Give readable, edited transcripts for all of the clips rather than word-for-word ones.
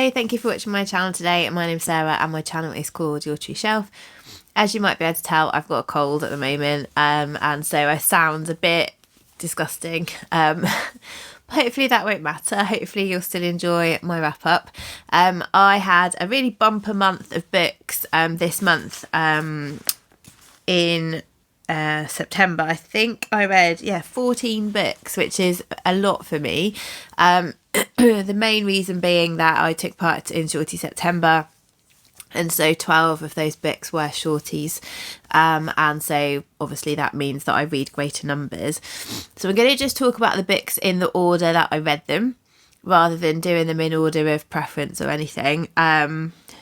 Hello, thank you for watching my channel today. My name's Sarah and my channel is called Your True Shelf. As you might be able to tell, I've got a cold at the moment, and so I sound a bit disgusting. Hopefully that won't matter. Hopefully you'll still enjoy my wrap up. I had a really bumper month of books this month in September. I think I read 14 books, which is a lot for me. The main reason being that I took part in Shorty September, and so 12 of those books were shorties, and so obviously that means that I read greater numbers. So I'm going to just talk about the books in the order that I read them, rather than doing them in order of preference or anything.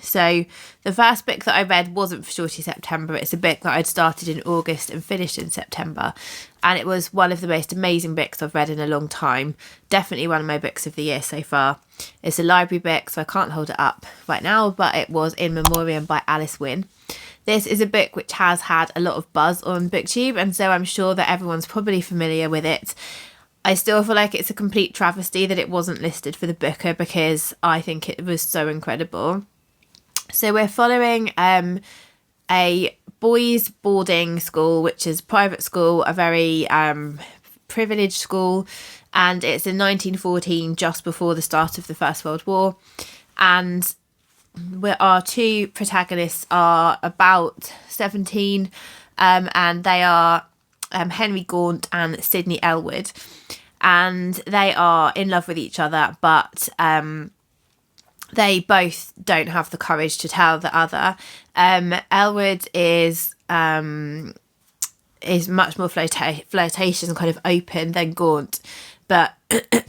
So the first book that I read wasn't for Shorty September. It's a book that I'd started in August and finished in September. And it was one of the most amazing books I've read in a long time. Definitely one of my books of the year so far. It's a library book, so I can't hold it up right now, but it was In Memoriam by Winn. This is a book which has had a lot of buzz on BookTube, and so I'm sure that everyone's probably familiar with it. I still feel like it's a complete travesty that it wasn't listed for the Booker, because I think it was so incredible. So we're following a boys' boarding school, which is a private school, a very privileged school, and it's in 1914, just before the start of the First World War. And our two protagonists are about 17, and they are Henry Gaunt and Sidney Elwood, and they are in love with each other, but they both don't have the courage to tell the other. Elwood is much more flirtatious and kind of open than Gaunt, but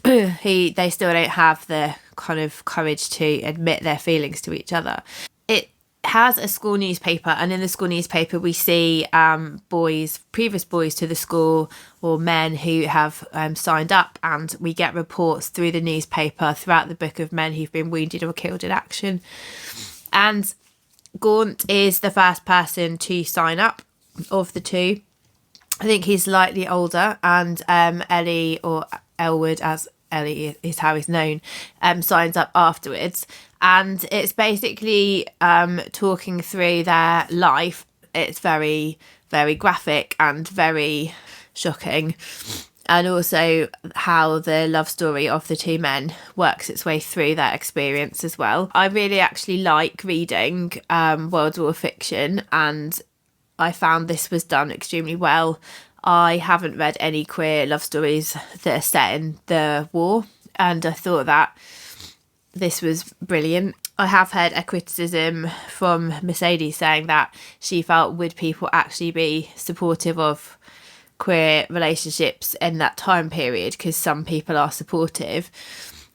they still don't have the kind of courage to admit their feelings to each other. It has a school newspaper, and in the school newspaper we see previous boys to the school, or men who have signed up, and we get reports through the newspaper throughout the book of men who've been wounded or killed in action. And Gaunt is the first person to sign up of the two. I think he's slightly older, and Ellie, or Elwood as Ellie is how he's known, signs up afterwards. And it's basically talking through their life. It's very, very graphic and very shocking. And also how the love story of the two men works its way through that experience as well. I really actually like reading World War fiction, and I found this was done extremely well. I haven't read any queer love stories that are set in the war, and I thought that this was brilliant. I have heard a criticism from Mercedes saying that she felt, would people actually be supportive of queer relationships in that time period, because some people are supportive,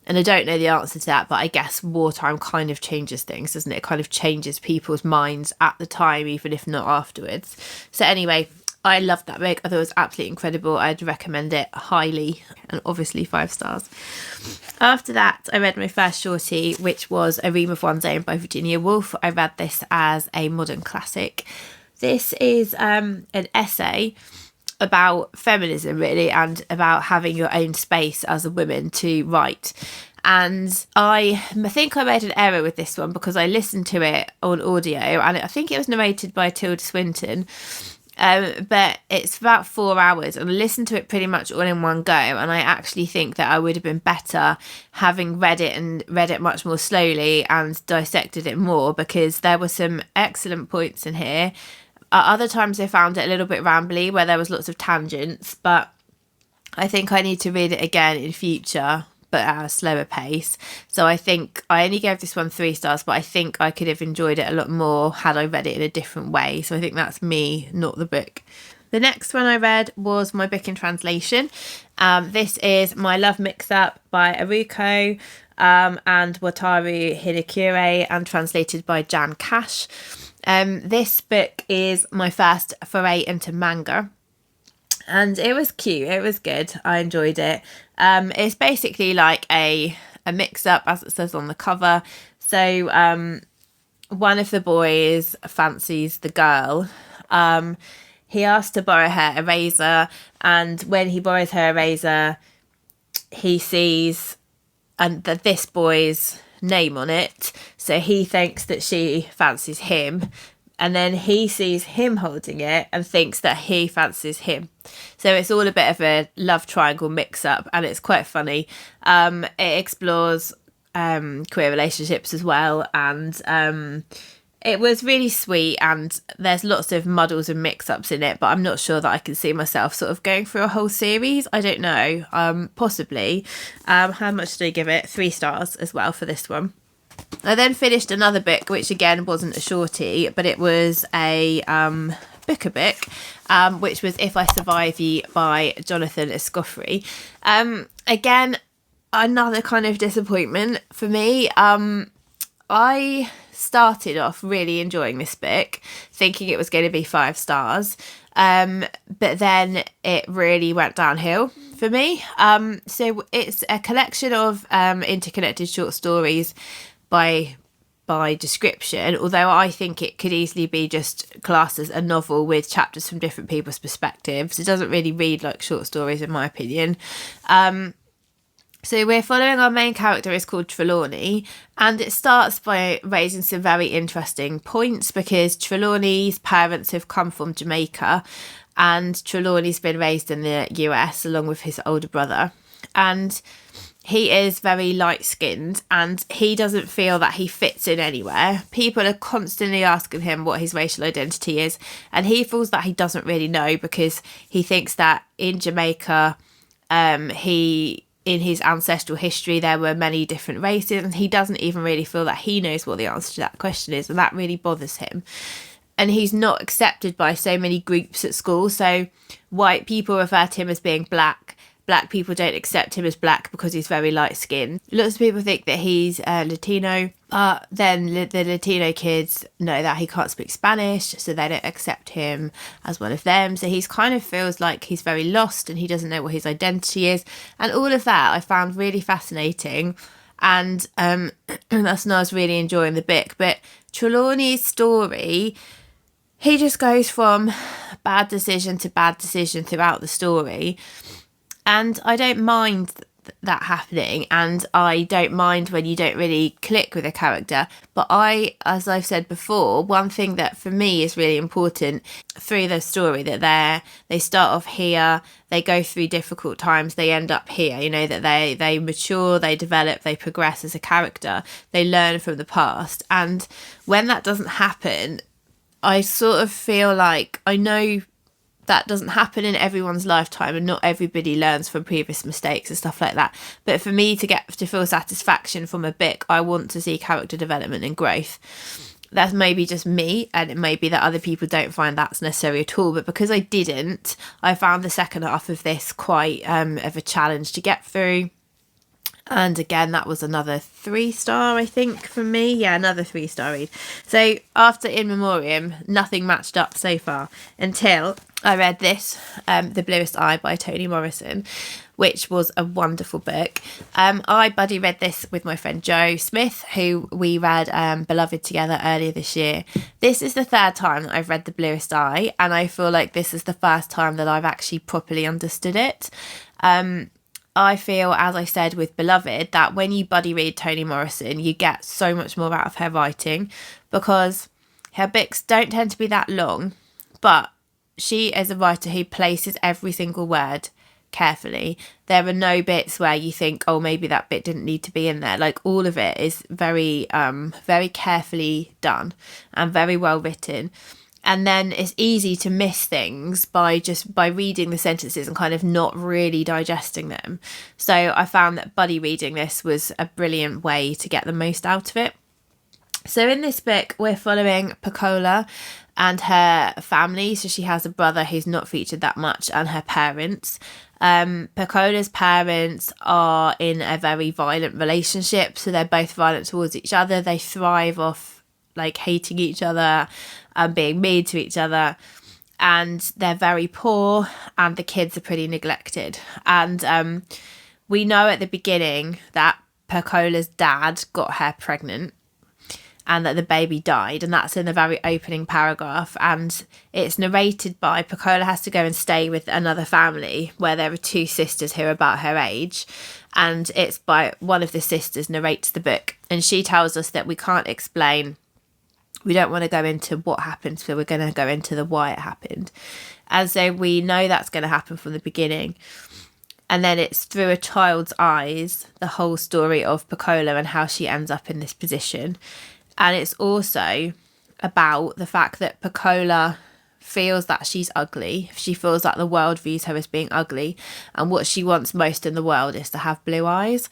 and I don't know the answer to that, but I guess wartime kind of changes things, doesn't it? It kind of changes people's minds at the time, even if not afterwards. So anyway, I loved that book. I thought it was absolutely incredible. I'd recommend it highly, and obviously 5 stars. After that, I read my first shorty, which was A Ream of One's Own by Virginia Woolf. I read this as a modern classic. This is an essay about feminism, really, and about having your own space as a woman to write. And I think I made an error with this one, because I listened to it on audio, and I think it was narrated by Tilda Swinton. But it's about 4 hours, and I listened to it pretty much all in one go, and I actually think that I would have been better having read it much more slowly and dissected it more, because there were some excellent points in here. Other times I found it a little bit rambly, where there was lots of tangents, but I think I need to read it again in future, but at a slower pace. So I think I only gave this one 3 stars, but I think I could have enjoyed it a lot more had I read it in a different way. So I think that's me, not the book. The next one I read was my book in translation. This is My Love Mixup by Aruko and Wataru Hinakure, and translated by Jan Cash. This book is my first foray into manga, and it was cute. It was good. I enjoyed it. It's basically like a mix-up, as it says on the cover. So one of the boys fancies the girl. He asks to borrow her eraser, and when he borrows her eraser, he sees that this boy's name on it. So he thinks that she fancies him, and then he sees him holding it and thinks that he fancies him. So it's all a bit of a love triangle mix-up, and it's quite funny. It explores queer relationships as well, and it was really sweet, and there's lots of muddles and mix-ups in it, but I'm not sure that I can see myself sort of going through a whole series. I don't know, possibly. How much did I give it? 3 stars as well for this one. I then finished another book, which again wasn't a shorty, but it was a book, which was If I Survive You by Jonathan Escoffrey. Again, another kind of disappointment for me. I started off really enjoying this book, thinking it was going to be 5 stars, but then it really went downhill for me. So it's a collection of interconnected short stories by description, although I think it could easily be just classed as a novel with chapters from different people's perspectives. It doesn't really read like short stories, in my opinion. So we're following our main character is called Trelawney, and it starts by raising some very interesting points because Trelawney's parents have come from Jamaica, and Trelawney's been raised in the US along with his older brother, and he is very light-skinned and he doesn't feel that he fits in anywhere. People are constantly asking him what his racial identity is, and he feels that he doesn't really know because he thinks that in Jamaica, in his ancestral history, there were many different races, and he doesn't even really feel that he knows what the answer to that question is, and that really bothers him. And he's not accepted by so many groups at school. So white people refer to him as being black. Black people don't accept him as black because he's very light skinned. Lots of people think that he's Latino, but then the Latino kids know that he can't speak Spanish, so they don't accept him as one of them. So he's kind of feels like he's very lost and he doesn't know what his identity is. And all of that I found really fascinating. And that's when I was really enjoying the book. But Trelawney's story, he just goes from bad decision to bad decision throughout the story. And I don't mind that happening, and I don't mind when you don't really click with a character. But as I've said before, one thing that for me is really important through the story, that they start off here, they go through difficult times, they end up here, you know, that they mature, they develop, they progress as a character, they learn from the past. And when that doesn't happen, I sort of feel like I know that doesn't happen in everyone's lifetime, and not everybody learns from previous mistakes and stuff like that. But for me to feel satisfaction from a book, I want to see character development and growth. That's maybe just me, and it may be that other people don't find that's necessary at all. But because I didn't, I found the second half of this quite of a challenge to get through. And again, that was another 3-star, I think, from me. Yeah, another 3-star read. So after In Memoriam, nothing matched up so far until I read this, The Bluest Eye by Toni Morrison, which was a wonderful book. I buddy read this with my friend Jo Smith, who we read Beloved together earlier this year. This is the 3rd time that I've read The Bluest Eye, and I feel like this is the first time that I've actually properly understood it. I feel, as I said with Beloved, that when you buddy read Toni Morrison, you get so much more out of her writing, because her books don't tend to be that long, but she is a writer who places every single word carefully. There are no bits where you think, oh, maybe that bit didn't need to be in there. Like, all of it is very, very carefully done and very well written. And then it's easy to miss things by reading the sentences and kind of not really digesting them. So I found that buddy reading this was a brilliant way to get the most out of it. So in this book, we're following Pecola and her family. So she has a brother who's not featured that much, and her parents. Pecola's parents are in a very violent relationship. So they're both violent towards each other. They thrive off like hating each other and being mean to each other, and they're very poor, and the kids are pretty neglected. And we know at the beginning that Pecola's dad got her pregnant, and that the baby died, and that's in the very opening paragraph. And it's narrated by Pecola has to go and stay with another family where there are two sisters who are about her age, and it's by one of the sisters narrates the book, and she tells us that we can't explain, we don't want to go into what happened, so we're going to go into the why it happened, and so we know that's going to happen from the beginning. And then it's through a child's eyes, the whole story of Pecola and how she ends up in this position. And it's also about the fact that Pecola feels that she's ugly. She feels that the world views her as being ugly. And what she wants most in the world is to have blue eyes.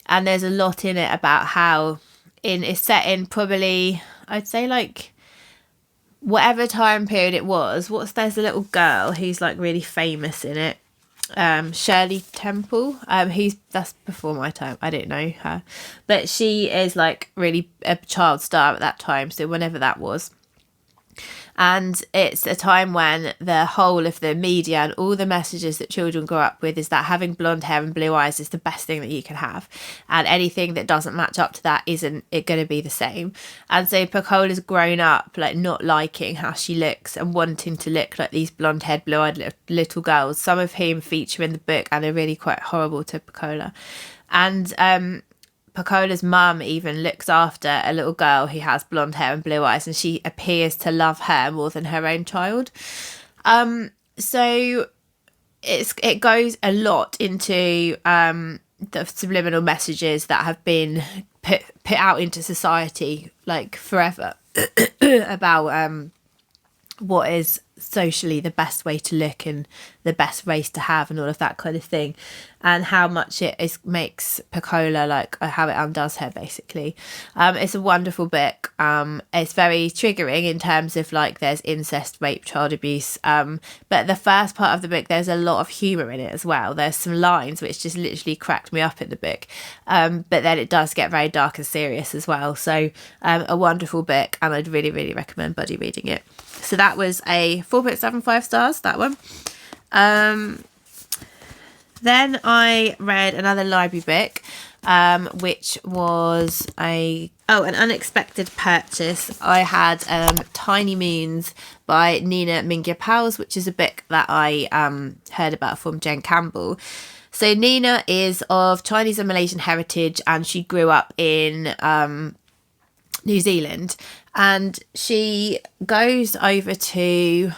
And there's a lot in it about how it's set in probably, I'd say like whatever time period it was. There's a little girl who's like really famous in it. Shirley Temple, that's before my time, I don't know her, but she is like really a child star at that time, so whenever that was. And it's a time when the whole of the media and all the messages that children grow up with is that having blonde hair and blue eyes is the best thing that you can have. And anything that doesn't match up to that isn't it going to be the same. And so Pecola's grown up like not liking how she looks and wanting to look like these blonde haired, blue eyed little girls, some of whom feature in the book and are really quite horrible to Pecola. And Pecola's mum even looks after a little girl who has blonde hair and blue eyes, and she appears to love her more than her own child. So it goes a lot into the subliminal messages that have been put out into society like forever about what is socially the best way to look and the best race to have and all of that kind of thing, and how much makes Pecola like how it undoes her basically. It's a wonderful book. It's very triggering in terms of like there's incest, rape, child abuse, but the first part of the book there's a lot of humour in it as well. There's some lines which just literally cracked me up in the book, but then it does get very dark and serious as well. So a wonderful book, and I'd really recommend Buddy reading it. So that was a 4.75 stars, that one. Then I read another library book, which was an unexpected purchase. I had Tiny Moons by Nina Mingya Powles, which is a book that I heard about from Jen Campbell. So Nina is of Chinese and Malaysian heritage, and she grew up in New Zealand, and she goes over to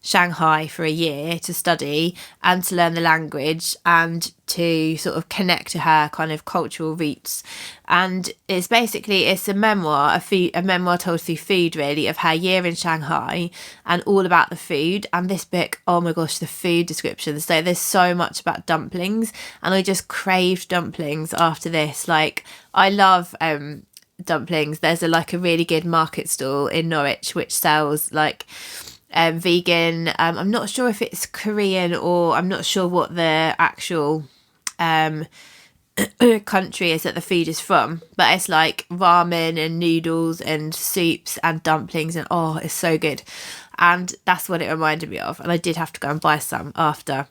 Shanghai for a year to study and to learn the language and to sort of connect to her kind of cultural roots. And it's a memoir, a memoir told through food really, of her year in Shanghai and all about the food. And this book, oh my gosh, the food descriptions. So there's so much about dumplings, and I just craved dumplings after this. Like I love dumplings. There's a really good market stall in Norwich which sells like vegan, I'm not sure if it's Korean, or I'm not sure what the actual country is that the food is from, but it's like ramen and noodles and soups and dumplings, and oh, it's so good. And that's what it reminded me of, and I did have to go and buy some after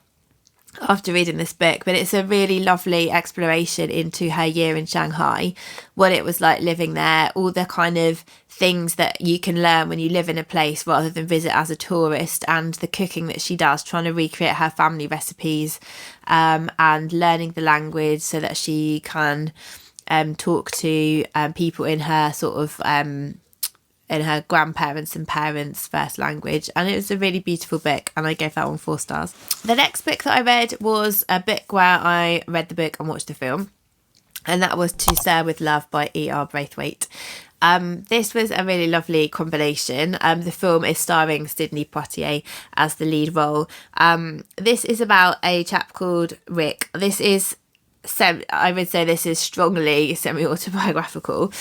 reading this book. But it's a really lovely exploration into her year in Shanghai, what it was like living there, all the kind of things that you can learn when you live in a place rather than visit as a tourist, and the cooking that she does, trying to recreate her family recipes, and learning the language so that she can talk to people in her sort of in her grandparents and parents' first language. And it was a really beautiful book, and I gave that one 4 stars. The next book that I read was a book where I read the book and watched the film, and that was To Sir with Love by E.R. Braithwaite. This was a really lovely combination. The film is starring Sidney Poitier as the lead role. This is about a chap called Rick. This is I would say this is strongly semi-autobiographical,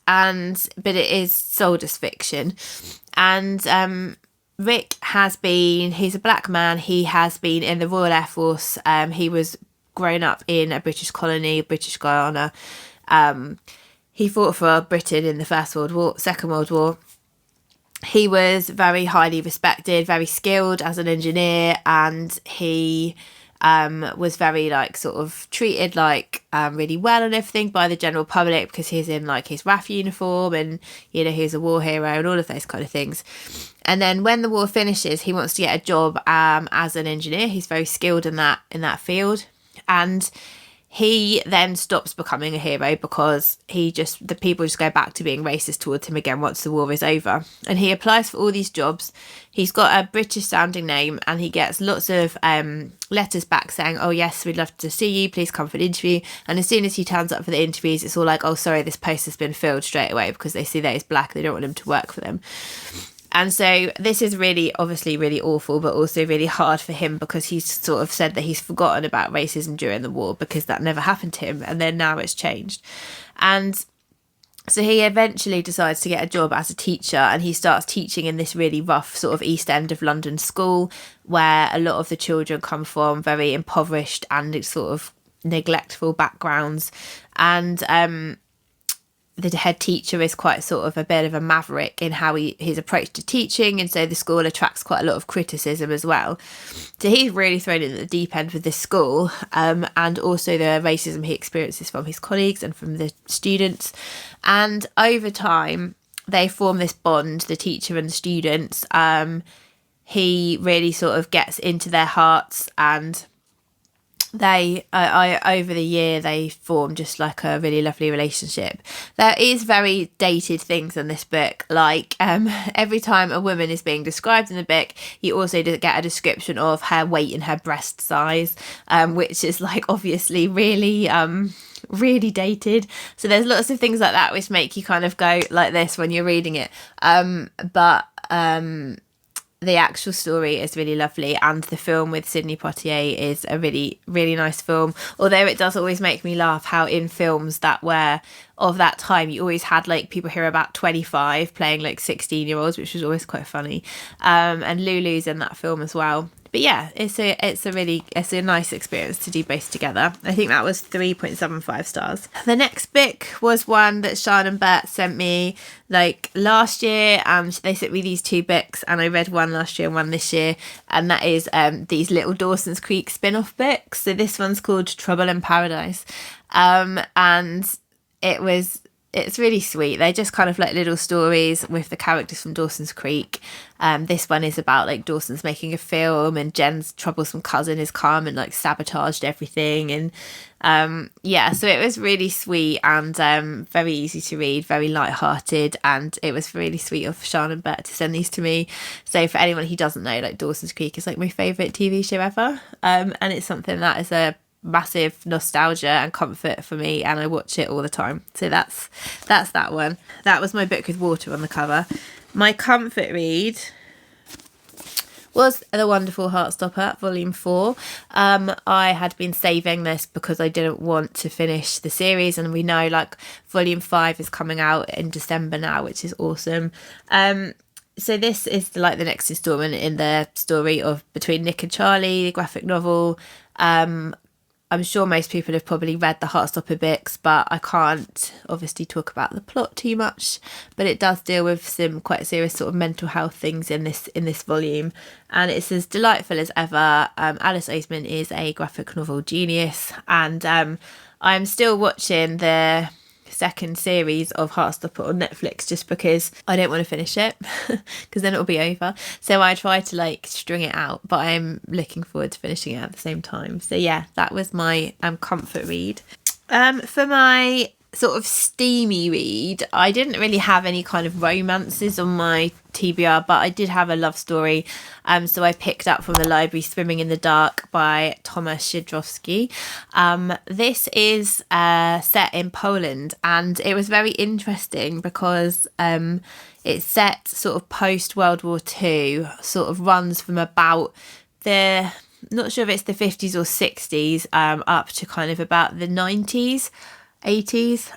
but it is sold as fiction. And Rick he's a black man. He has been in the Royal Air Force. He was grown up in a British colony, British Guyana. He fought for Britain in the Second World War. He was very highly respected, very skilled as an engineer, and he was very like sort of treated like really well and everything by the general public because he's in like his RAF uniform and, you know, he's a war hero and all of those kind of things. And then when the war finishes, he wants to get a job as an engineer. He's very skilled in that field. And he then stops becoming a hero because the people just go back to being racist towards him again once the war is over. And he applies for all these jobs. He's got a British sounding name and he gets lots of letters back saying, oh yes, we'd love to see you, please come for an interview. And as soon as he turns up for the interviews, it's all like, oh sorry, this post has been filled straight away because they see that he's black and they don't want him to work for them. And so this is really, obviously really awful, but also really hard for him because he's sort of said that he's forgotten about racism during the war because that never happened to him. And then now it's changed. And so he eventually decides to get a job as a teacher and he starts teaching in this really rough sort of East End of London school where a lot of the children come from very impoverished and sort of neglectful backgrounds. And the head teacher is quite sort of a bit of a maverick in how his approach to teaching, and so the school attracts quite a lot of criticism as well. So he's really thrown in at the deep end with this school, and also the racism he experiences from his colleagues and from the students. And over time, they form this bond, the teacher and the students. He really sort of gets into their hearts, and they over the year they form just like a really lovely relationship. There is very dated things in this book, like every time a woman is being described in the book, you also get a description of her weight and her breast size, which is like obviously really really dated. So there's lots of things like that which make you kind of go like this when you're reading it, but the actual story is really lovely, and the film with Sidney Poitier is a really, really nice film. Although it does always make me laugh how in films that were of that time, you always had like people who are about 25 playing like 16-year-olds, which was always quite funny. And Lulu's in that film as well. But yeah, it's a nice experience to do both together. I think that was 3.75 stars. The next book was one that Sean and Bert sent me like last year, and they sent me these two books, and I read one last year and one this year, and that is these little Dawson's Creek spin-off books. So this one's called Trouble in Paradise, and it's really sweet. They're just kind of like little stories with the characters from Dawson's Creek. This one is about like Dawson's making a film, and Jen's troublesome cousin is come and like sabotaged everything. And so it was really sweet and very easy to read, very light-hearted, and it was really sweet of Sean and Bert to send these to me. So for anyone who doesn't know, like Dawson's Creek is like my favourite TV show ever, and it's something that is a massive nostalgia and comfort for me, and I watch it all the time. So that's that one. That was my book with water on the cover. My comfort read was The Wonderful Heartstopper, Volume 4. I had been saving this because I didn't want to finish the series, and we know like Volume 5 is coming out in December now, which is awesome. So this is like the next instalment in the story of Between Nick and Charlie, the graphic novel. I'm sure most people have probably read the Heartstopper books, but I can't obviously talk about the plot too much. But it does deal with some quite serious sort of mental health things in this volume, and it's as delightful as ever. Alice Oseman is a graphic novel genius, and I'm still watching the second series of Heartstopper on Netflix just because I don't want to finish it because then it'll be over. So I try to like string it out, but I'm looking forward to finishing it at the same time. So yeah, that was my comfort read. For my sort of steamy read, I didn't really have any kind of romances on my TBR, but I did have a love story. So I picked up from the library Swimming in the Dark by Tomasz Jedrowski. This is set in Poland, and it was very interesting because it's set sort of post World War II, sort of runs from about not sure if it's the 50s or 60s up to kind of about the 90s, 80s,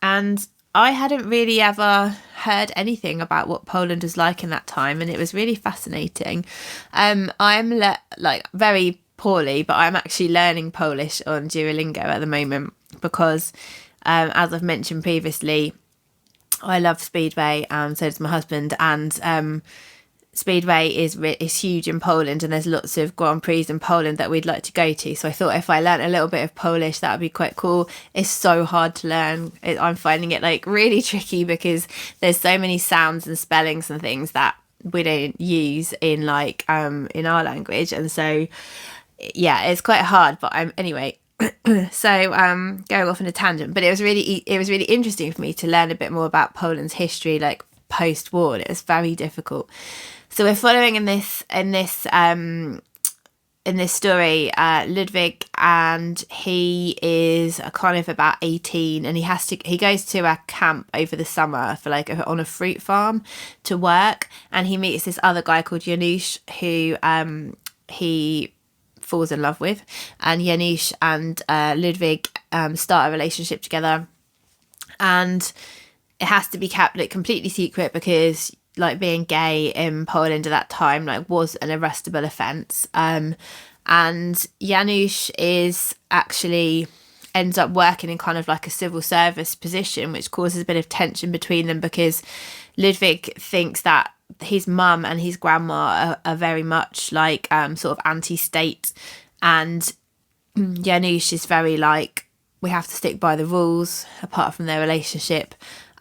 and I hadn't really ever heard anything about what Poland was like in that time, and it was really fascinating. I'm like very poorly, but I'm actually learning Polish on Duolingo at the moment because as I've mentioned previously, I love Speedway, and so does my husband, and Speedway is huge in Poland, and there's lots of Grand Prix in Poland that we'd like to go to. So I thought if I learnt a little bit of Polish, that would be quite cool. It's so hard to learn. I'm finding it like really tricky because there's so many sounds and spellings and things that we don't use in like in our language, and so yeah, it's quite hard. But anyway. So going off on a tangent, but it was really interesting for me to learn a bit more about Poland's history, like post-war. It was very difficult. So we're following in this story Ludwig, and he is kind of about 18, and he goes to a camp over the summer for like on a fruit farm to work, and he meets this other guy called Janusz who he falls in love with, and Janusz and Ludwig start a relationship together, and it has to be kept like completely secret because like being gay in Poland at that time like was an arrestable offence, and Janusz ends up working in kind of like a civil service position, which causes a bit of tension between them because Ludwig thinks that his mum and his grandma are very much like sort of anti-state, and Janusz is very like, we have to stick by the rules apart from their relationship,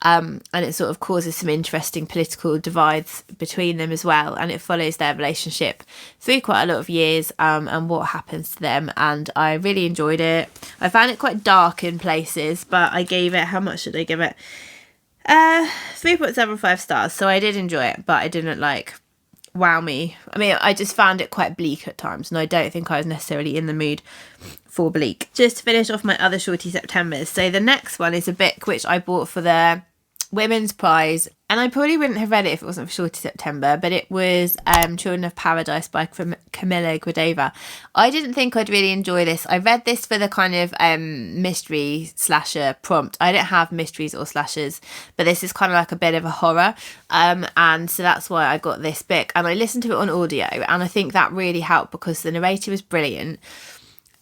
and it sort of causes some interesting political divides between them as well, and it follows their relationship through quite a lot of years and what happens to them, and I really enjoyed it. I found it quite dark in places, but I gave it, how much did I give it? 3.75 stars. So I did enjoy it, but it didn't like wow me. I mean, I just found it quite bleak at times, and I don't think I was necessarily in the mood for bleak. Just to finish off my other shorty Septembers, so the next one is a book which I bought for the Women's Prize, and I probably wouldn't have read it if it wasn't for Shorty September, but it was Children of Paradise by Camilla Grodova. I didn't think I'd really enjoy this. I read this for the kind of mystery slasher prompt. I don't have mysteries or slashers, but this is kind of like a bit of a horror, and so that's why I got this book, and I listened to it on audio, and I think that really helped because the narrator was brilliant.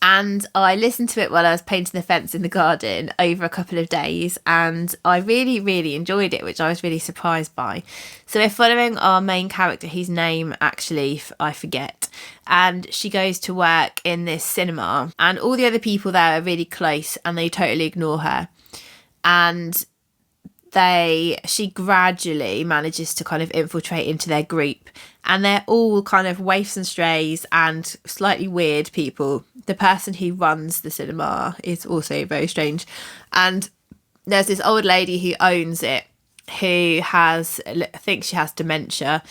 And I listened to it while I was painting the fence in the garden over a couple of days, and I really, really enjoyed it, which I was really surprised by. So we're following our main character, whose name actually I forget, and she goes to work in this cinema, and all the other people there are really close and they totally ignore her. And she gradually manages to kind of infiltrate into their group, and they're all kind of waifs and strays and slightly weird people. The person who runs the cinema is also very strange, and there's this old lady who owns it who I think she has dementia,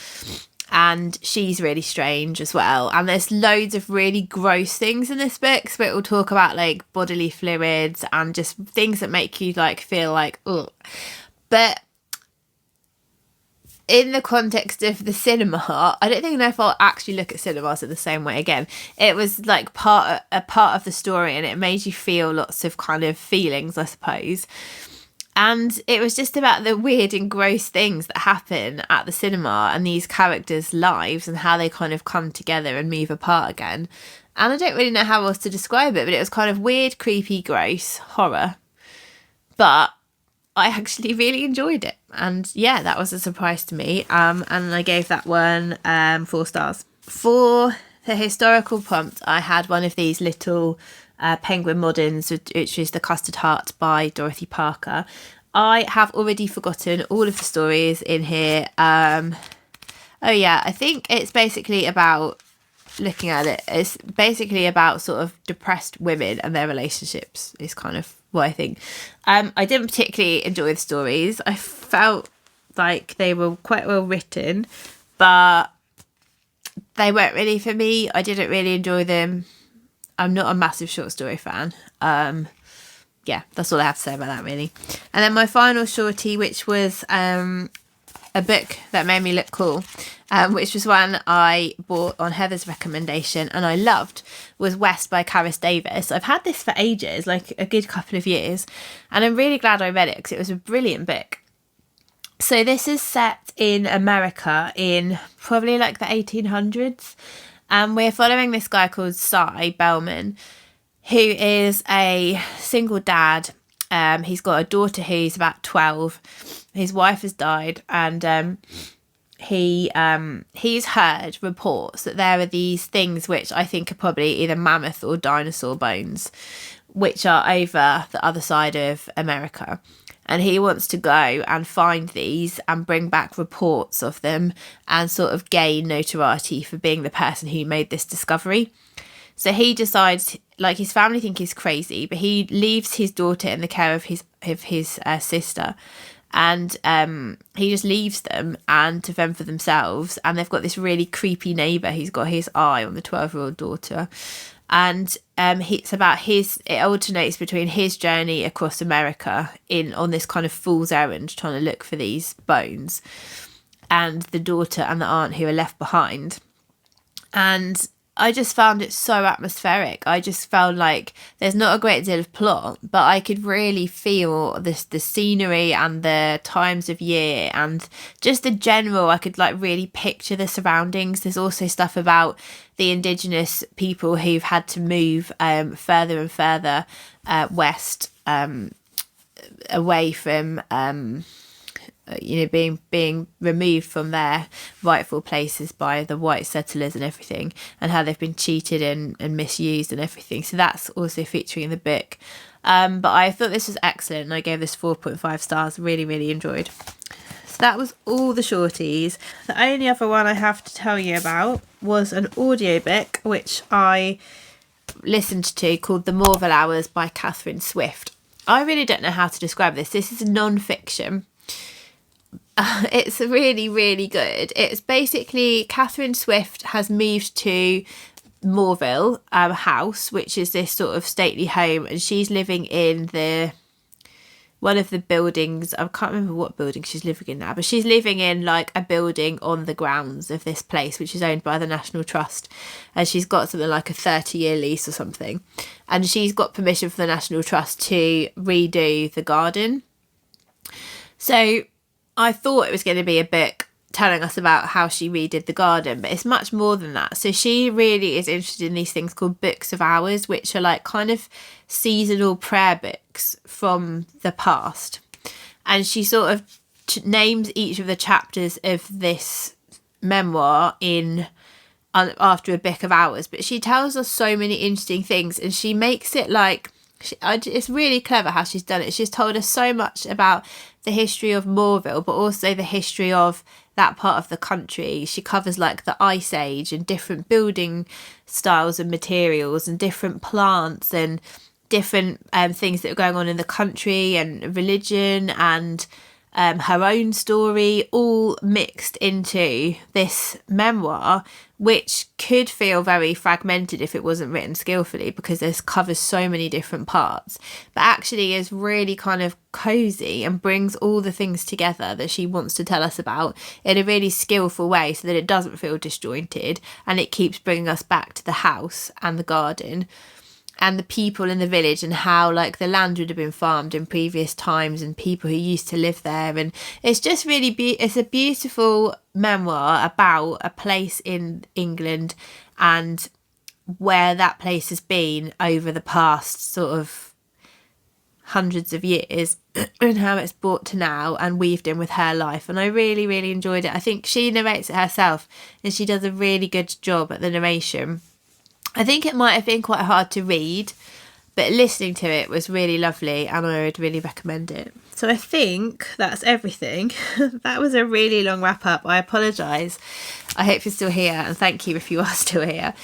and she's really strange as well. And there's loads of really gross things in this book, so it will talk about like bodily fluids and just things that make you like feel like ugh. But in the context of the cinema, I don't know if I'll actually look at cinemas in the same way again. It was like a part of the story, and it made you feel lots of kind of feelings, I suppose. And it was just about the weird and gross things that happen at the cinema and these characters' lives and how they kind of come together and move apart again. And I don't really know how else to describe it, but it was kind of weird, creepy, gross horror. But I actually really enjoyed it, and yeah, that was a surprise to me, and I gave that one 4 stars. For the historical prompt, I had one of these little penguin moderns, which is The Custard Heart by Dorothy Parker. I have already forgotten all of the stories in here. Oh yeah, I think it's basically about, looking at it, it's basically about sort of depressed women and their relationships is kind of what I think. I didn't particularly enjoy the stories. I felt like they were quite well written, but they weren't really for me. I didn't really enjoy them. I'm not a massive short story fan. Yeah, that's all I have to say about that, really. And then my final shorty, which was a book that made me look cool, which was one I bought on Heather's recommendation and I loved, was West by Carys Davies. I've had this for ages, like a good couple of years, and I'm really glad I read it because it was a brilliant book. So this is set in America in probably like the 1800s, and we're following this guy called Cy Bellman, who is a single dad. He's got a daughter who's about 12. His wife has died, and he's heard reports that there are these things which I think are probably either mammoth or dinosaur bones, which are over the other side of America. And he wants to go and find these and bring back reports of them and sort of gain notoriety for being the person who made this discovery. So he decides, like, his family think he's crazy, but he leaves his daughter in the care of his sister, and he just leaves them and to fend for themselves. And they've got this really creepy neighbour who's got his eye on the 12-year-old daughter. And it's about it alternates between his journey across America on this kind of fool's errand trying to look for these bones, and the daughter and the aunt who are left behind. And I just found it so atmospheric. I just felt like there's not a great deal of plot, but I could really feel the scenery and the times of year and just the general. I could like really picture the surroundings. There's also stuff about the indigenous people who've had to move further and further west, away from being removed from their rightful places by the white settlers and everything, and how they've been cheated and misused and everything. So that's also featuring in the book. But I thought this was excellent, and I gave this 4.5 stars. Really, really enjoyed. So that was all the shorties. The only other one I have to tell you about was an audiobook which I listened to called The Morville Hours by Katherine Swift. I really don't know how to describe this. This is non-fiction. It's really, really good. It's basically Katherine Swift has moved to Morville house, which is this sort of stately home, and she's living in one of the buildings. I can't remember what building she's living in now, but she's living in like a building on the grounds of this place, which is owned by the National Trust, and she's got something like a 30-year lease or something, and she's got permission from the National Trust to redo the garden. So I thought it was going to be a book telling us about how she redid the garden, but it's much more than that. So she really is interested in these things called books of hours, which are like kind of seasonal prayer books from the past. And she sort of names each of the chapters of this memoir after a book of hours. But she tells us so many interesting things, and she makes it like... it's really clever how she's done it. She's told us so much about the history of Morville, but also the history of that part of the country. She covers like the Ice Age and different building styles and materials and different plants and different things that are going on in the country and religion and her own story, all mixed into this memoir, which could feel very fragmented if it wasn't written skillfully, because this covers so many different parts, but actually is really kind of cozy and brings all the things together that she wants to tell us about in a really skillful way, so that it doesn't feel disjointed, and it keeps bringing us back to the house and the garden and the people in the village, and how like the land would have been farmed in previous times and people who used to live there. And it's just really it's a beautiful memoir about a place in England and where that place has been over the past sort of hundreds of years and how it's brought to now and weaved in with her life. And I really, really enjoyed it. I think she narrates it herself and she does a really good job at the narration. I think it might have been quite hard to read, but listening to it was really lovely and I would really recommend it. So I think that's everything. That was a really long wrap up. I apologise. I hope you're still here, and thank you if you are still here.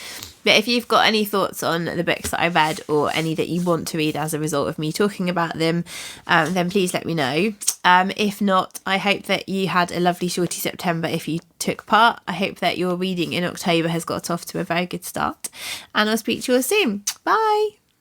But if you've got any thoughts on the books that I read or any that you want to read as a result of me talking about them, then please let me know. If not, I hope that you had a lovely shorty September if you took part. I hope that your reading in October has got off to a very good start, and I'll speak to you all soon. Bye.